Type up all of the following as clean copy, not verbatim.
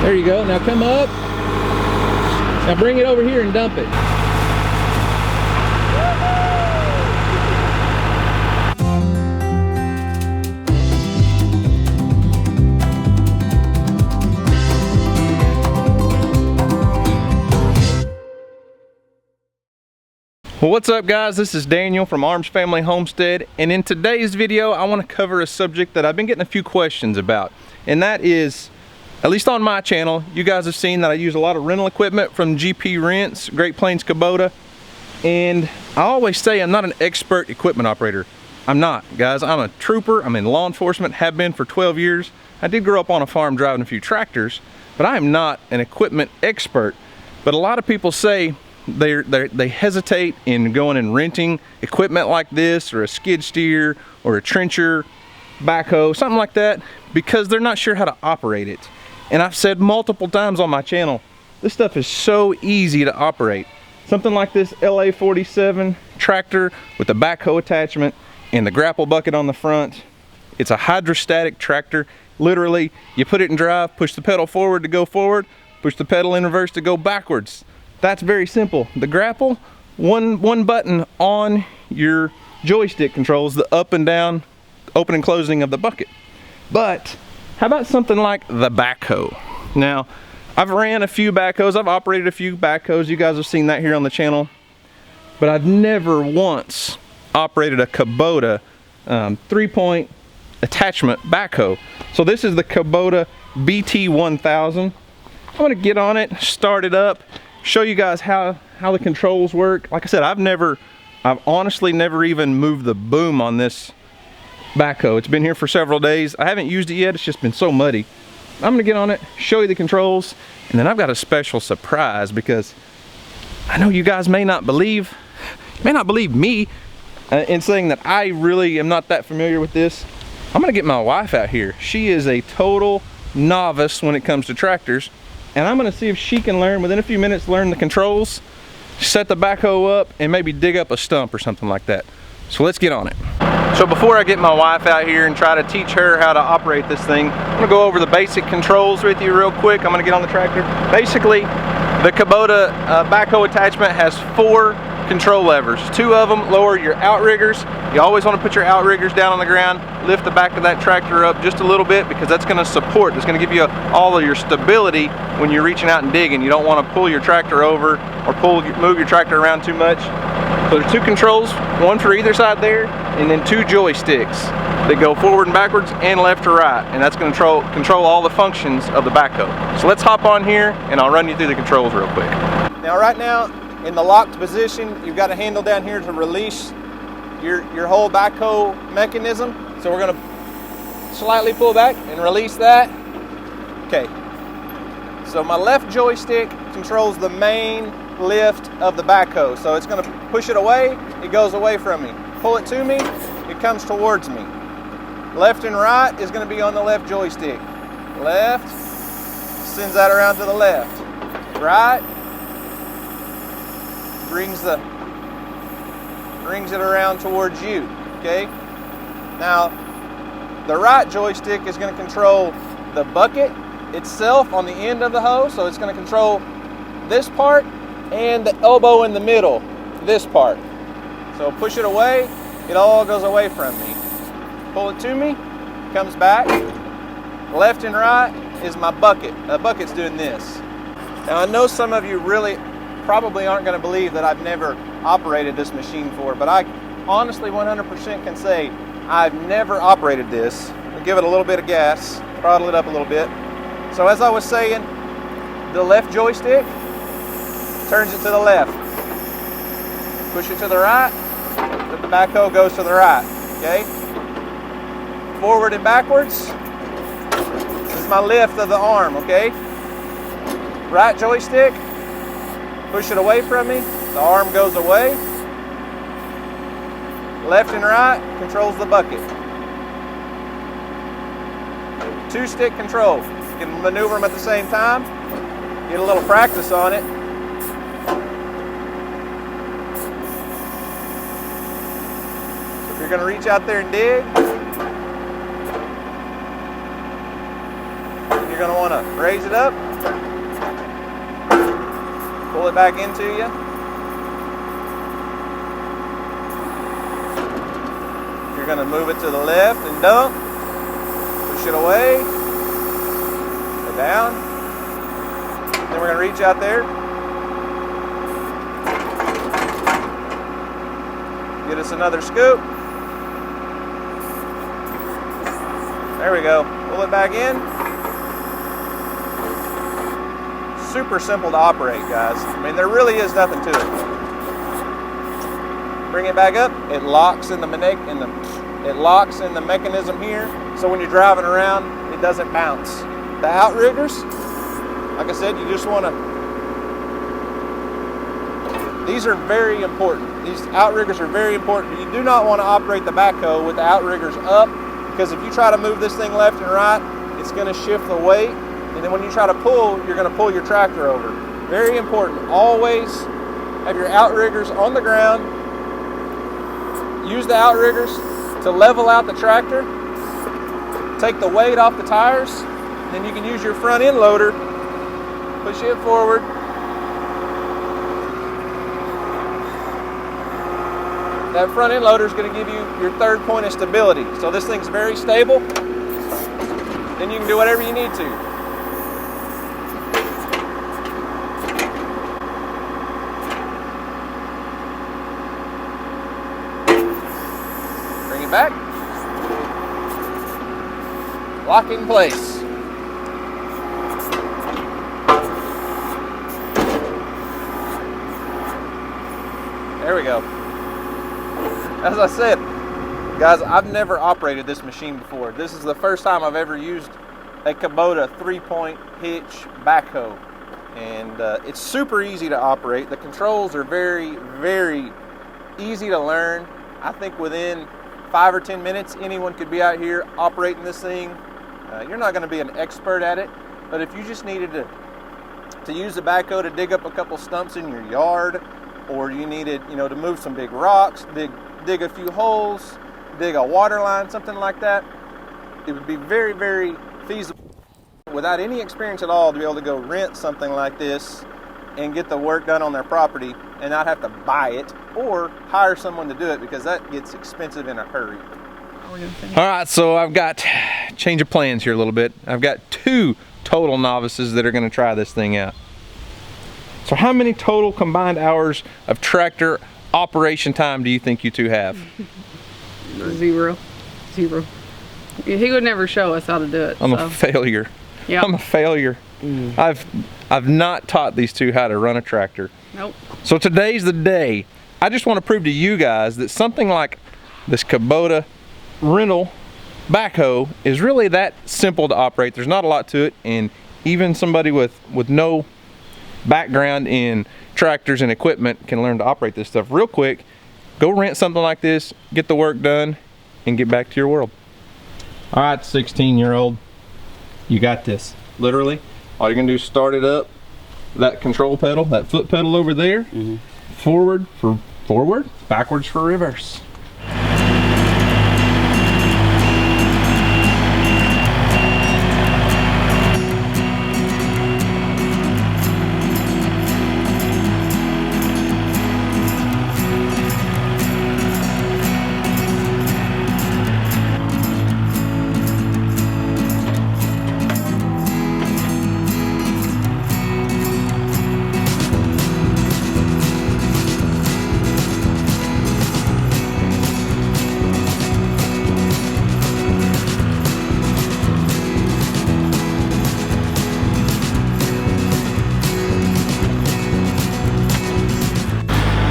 There you go. Now come up. Now bring it over here and dump it. Well, what's up guys, this is Daniel from Arms Family Homestead, and in today's video I want to cover a subject that I've been getting a few questions about, and that is, at least on my channel, you guys have seen that I use a lot of rental equipment from GP Rents, Great Plains Kubota, and I always say I'm not an expert equipment operator. I'm not, guys. I'm a trooper. I'm in law enforcement, have been for 12 years. I did grow up on a farm driving a few tractors, but I am not an equipment expert. But a lot of people say they hesitate in going and renting equipment like this, or a skid steer, or a trencher, backhoe, something like that, because they're not sure how to operate it. And I've said multiple times on my channel, this stuff is so easy to operate. Something like this LA 47 tractor with a backhoe attachment and the grapple bucket on the front. It's a hydrostatic tractor. Literally, you put it in drive, push the pedal forward to go forward, push the pedal in reverse to go backwards. That's very simple. The grapple, one button on your joystick controls the up and down, open and closing of the bucket. But how about something like the backhoe? Now, I've ran a few backhoes, I've operated a few backhoes, you guys have seen that here on the channel, but I've never once operated a Kubota 3-point attachment backhoe. So this is the Kubota BT1000. I'm gonna get on it, start it up, show you guys how the controls work. Like I said, I've honestly never even moved the boom on this backhoe. It's been here for several days. I haven't used it yet, it's just been so muddy. I'm gonna get on it, show you the controls, and then I've got a special surprise, because I know you guys may not believe me in saying that I really am not that familiar with this. I'm gonna get my wife out here. She is a total novice when it comes to tractors, and I'm gonna see if she can learn, within a few minutes, learn the controls, set the backhoe up, and maybe dig up a stump or something like that. So let's get on it. So before I get my wife out here and try to teach her how to operate this thing, I'm gonna go over the basic controls with you real quick. I'm gonna get on the tractor. Basically, the Kubota backhoe attachment has 4 control levers. 2 of them lower your outriggers. You always want to put your outriggers down on the ground, lift the back of that tractor up just a little bit, because that's going to support, it's going to give you all of your stability when you're reaching out and digging. You don't want to pull your tractor over or move your tractor around too much. So there's 2 controls, one for either side there, and then 2 joysticks that go forward and backwards and left to right, and that's going to control all the functions of the backhoe. So let's hop on here and I'll run you through the controls real quick. Now right now, in the locked position, you've got a handle down here to release your whole backhoe mechanism. So we're gonna slightly pull back and release that. Okay, so my left joystick controls the main lift of the backhoe. So it's gonna push it away, it goes away from me. Pull it to me, it comes towards me. Left and right is gonna be on the left joystick. Left, sends that around to the left. Right, brings it around towards you, okay? Now, the right joystick is going to control the bucket itself on the end of the hose, so it's going to control this part and the elbow in the middle, this part. So push it away, it all goes away from me. Pull it to me, comes back. Left and right is my bucket. The bucket's doing this. Now, I know some of you probably aren't going to believe that I've never operated this machine before, but I honestly 100% can say I've never operated this. We'll give it a little bit of gas, throttle it up a little bit. So as I was saying, the left joystick turns it to the left. Push it to the right, then the backhoe goes to the right, okay? Forward and backwards, this is my lift of the arm, okay? Right joystick, push it away from me, the arm goes away. Left and right controls the bucket. 2-stick control. You can maneuver them at the same time. Get a little practice on it. So if you're going to reach out there and dig, you're going to want to raise it up pull it back into you. You're going to move it to the left and dump. Push it away. Go down. Then we're going to reach out there. Get us another scoop. There we go. Pull it back in. Super simple to operate, guys. I mean, there really is nothing to it. Bring it back up. It locks in the mechanism here, so when you're driving around, it doesn't bounce. The outriggers, like I said, you just want to. These are very important. These outriggers are very important. You do not want to operate the backhoe with the outriggers up, because if you try to move this thing left and right, it's going to shift the weight, and then when you try to pull, you're going to pull your tractor over. Very important. Always have your outriggers on the ground. Use the outriggers to level out the tractor. Take the weight off the tires, and then you can use your front end loader. Push it forward. That front end loader is going to give you your third point of stability. So this thing's very stable. Then you can do whatever you need to. Bring it back. Lock in place. There we go. As I said, guys, I've never operated this machine before. This is the first time I've ever used a Kubota 3-point hitch backhoe. And it's super easy to operate. The controls are very, very easy to learn. I think within 5 or 10 minutes, anyone could be out here operating this thing. You're not going to be an expert at it, but if you just needed to use the backhoe to dig up a couple stumps in your yard, or you needed, to move some big rocks, dig a few holes, dig a water line, something like that, it would be very, very feasible without any experience at all to be able to go rent something like this and get the work done on their property and not have to buy it or hire someone to do it, because that gets expensive in a hurry. All right, so I've got change of plans here a little bit. I've got 2 total novices that are going to try this thing out. So how many total combined hours of tractor operation time do you think you two have? 0. He would never show us how to do it. I'm a failure. Yeah. I'm a failure. I've not taught these two how to run a tractor. Nope. So today's the day. I just want to prove to you guys that something like this Kubota rental backhoe is really that simple to operate. There's not a lot to it, and even somebody with no background in tractors and equipment can learn to operate this stuff real quick. Go rent something like this, get the work done, and get back to your world. All right, 16-year-old, you got this. Literally, all you're gonna do is start it up, that control pedal, that foot pedal over there, forward for forward, backwards for reverse.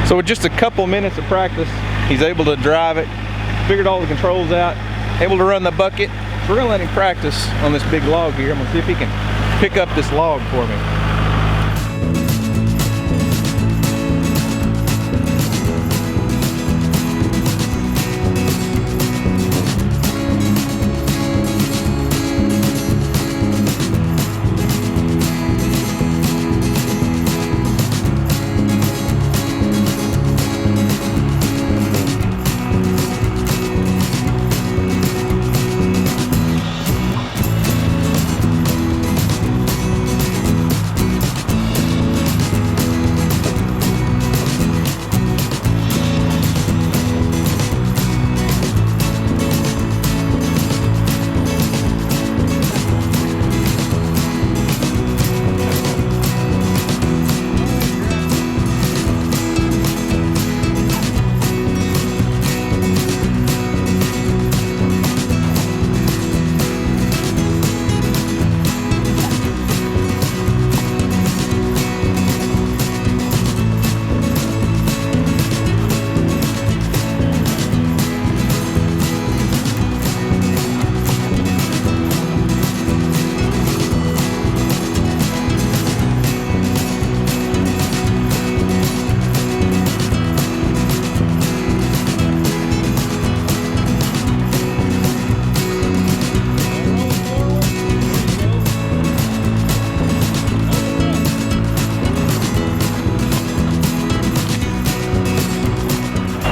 So with just a couple minutes of practice, he's able to drive it, figured all the controls out, able to run the bucket. So we're gonna let him practice on this big log here. I'm gonna see if he can pick up this log for me.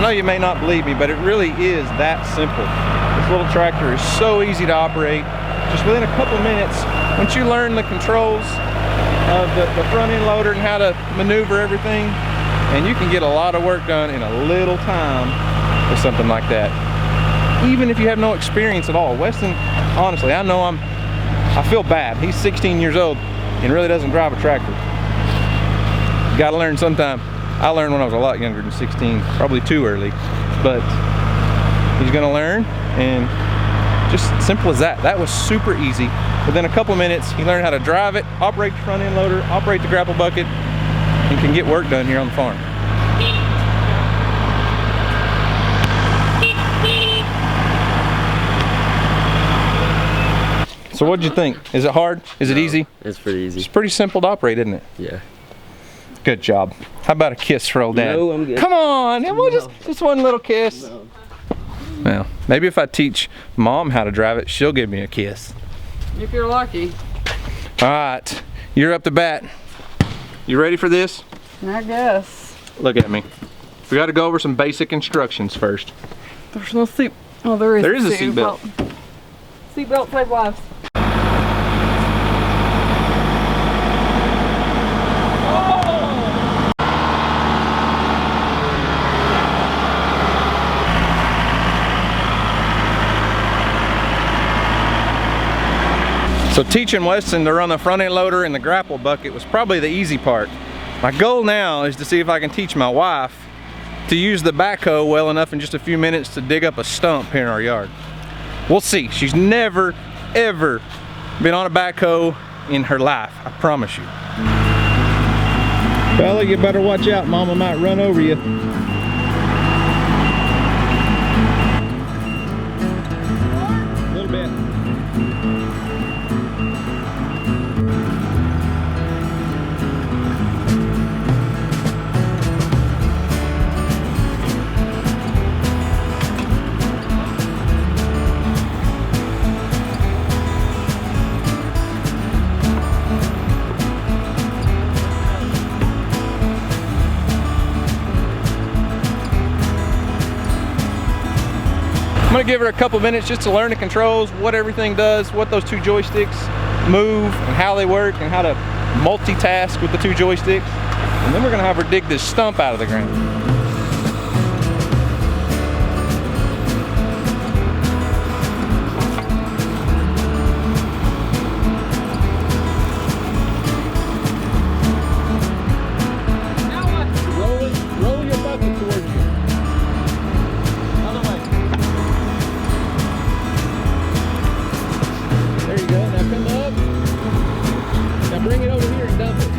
know you may not believe me, but it really is that simple. This little tractor is so easy to operate. Just within a couple minutes, once you learn the controls of the front end loader and how to maneuver everything, and you can get a lot of work done in a little time with something like that. Even if you have no experience at all. Weston, honestly, I know I feel bad. He's 16 years old and really doesn't drive a tractor. You gotta learn sometime. I learned when I was a lot younger than 16, probably too early, but he's gonna learn, and just simple as that. That was super easy. Within a couple minutes, he learned how to drive it, operate the front end loader, operate the grapple bucket, and can get work done here on the farm. So what'd you think? Is it hard? Is it easy? It's pretty easy. It's pretty simple to operate, isn't it? Yeah. Good job. How about a kiss for old Dad? No, I'm good. Come on, we'll just one little kiss. No. Well, maybe if I teach Mom how to drive it, she'll give me a kiss. If you're lucky. All right, you're up to bat. You ready for this? I guess. Look at me. We got to go over some basic instructions first. There's no seat. Oh, there is. There is a seat belt. Seat belt save lives. So teaching Weston to run the front end loader and the grapple bucket was probably the easy part. My goal now is to see if I can teach my wife to use the backhoe well enough in just a few minutes to dig up a stump here in our yard. We'll see. She's never, ever been on a backhoe in her life, I promise you. Fella, you better watch out. Mama might run over you. A little bit. I'm gonna give her a couple minutes just to learn the controls, what everything does, what those two joysticks move, and how they work, and how to multitask with the two joysticks. And then we're gonna have her dig this stump out of the ground. Roll your bucket towards you. Other way. There you go. Now come up. Now bring it over here and dump it.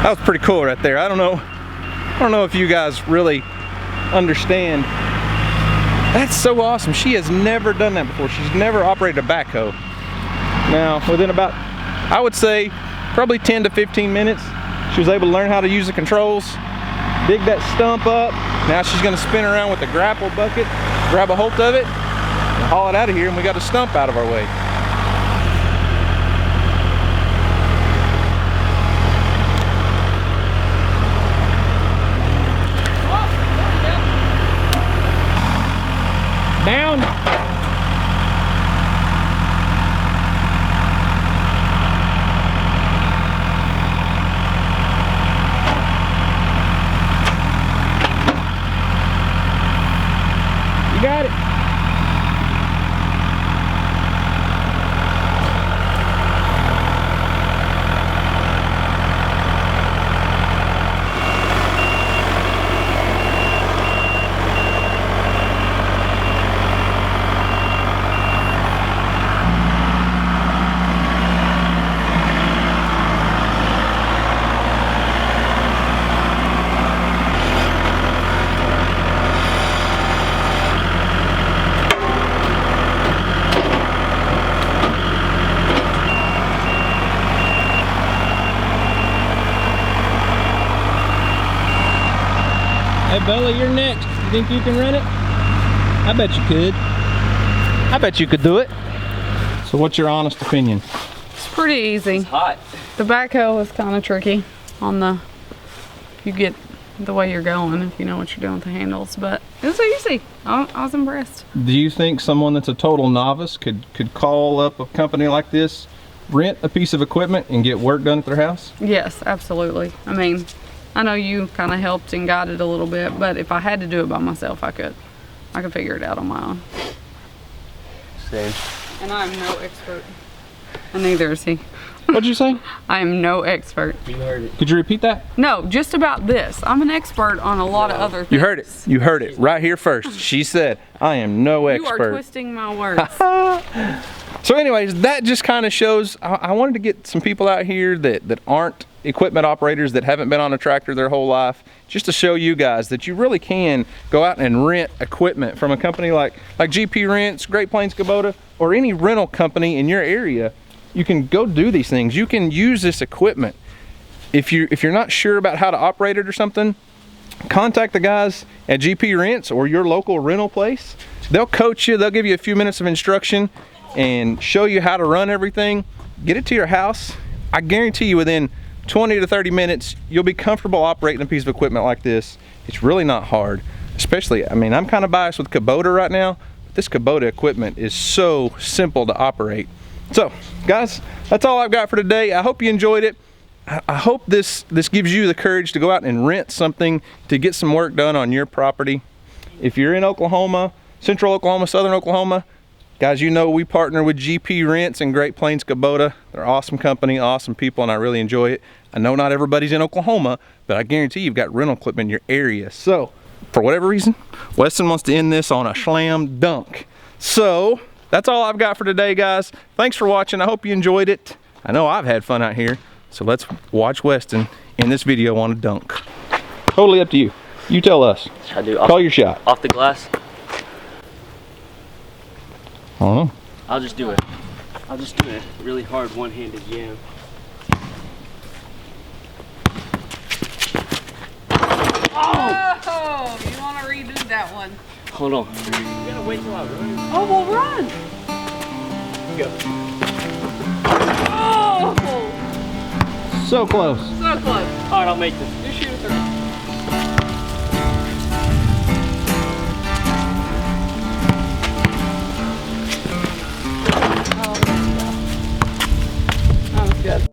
That was pretty cool right there. I don't know if you guys really understand. That's so awesome. She has never done that before. She's never operated a backhoe. Now, within about, I would say, probably 10 to 15 minutes, she was able to learn how to use the controls, dig that stump up. Now she's gonna spin around with the grapple bucket, grab a hold of it, and haul it out of here, and we got a stump out of our way. Hey Bella, you're next. You think you can run it? I bet you could. I bet you could do it. So what's your honest opinion? It's pretty easy. It's hot. The backhoe is kind of tricky on the, you get the way you're going if you know what you're doing with the handles, but it was easy. I was impressed. Do you think someone that's a total novice could call up a company like this, rent a piece of equipment and get work done at their house? Yes, absolutely. I mean, I know you kind of helped and guided a little bit, but if I had to do it by myself, I could figure it out on my own. Same. And I'm no expert. And neither is he. What'd you say? I am no expert. You heard it. Could you repeat that? No, just about this. I'm an expert on a lot of other things. You heard it. You heard it right here first. She said, I am no expert. You are twisting my words. So anyways, that just kind of shows, I wanted to get some people out here that aren't equipment operators, that haven't been on a tractor their whole life, just to show you guys that you really can go out and rent equipment from a company like GP Rents, Great Plains Kubota, or any rental company in your area. You can go do these things. You can use this equipment. If you're not sure about how to operate it or something, contact the guys at GP Rents or your local rental place. They'll coach you, they'll give you a few minutes of instruction and show you how to run everything. Get it to your house. I guarantee you within 20 to 30 minutes, you'll be comfortable operating a piece of equipment like this. It's really not hard, especially, I mean, I'm kind of biased with Kubota right now, but this Kubota equipment is so simple to operate. So guys, that's all I've got for today. I hope you enjoyed it. I hope this gives you the courage to go out and rent something to get some work done on your property. If you're in Oklahoma, Central Oklahoma, Southern Oklahoma, guys, you know we partner with GP Rents and Great Plains Kubota. They're an awesome company, awesome people, and I really enjoy it. I know not everybody's in Oklahoma, but I guarantee you've got rental equipment in your area. So, for whatever reason, Weston wants to end this on a slam dunk. So, that's all I've got for today, guys. Thanks for watching. I hope you enjoyed it. I know I've had fun out here. So let's watch Weston in this video on a dunk. Totally up to you. You tell us. Should I do Call your shot. off the glass? I don't know. I'll just do it. I'll just do it. Really hard one-handed jam. Oh, you want to redo that one? Hold on. You gotta wait till I run. Oh, well, run. Go. Oh, So close. so close. All right, I'll make this. You shoot a 30.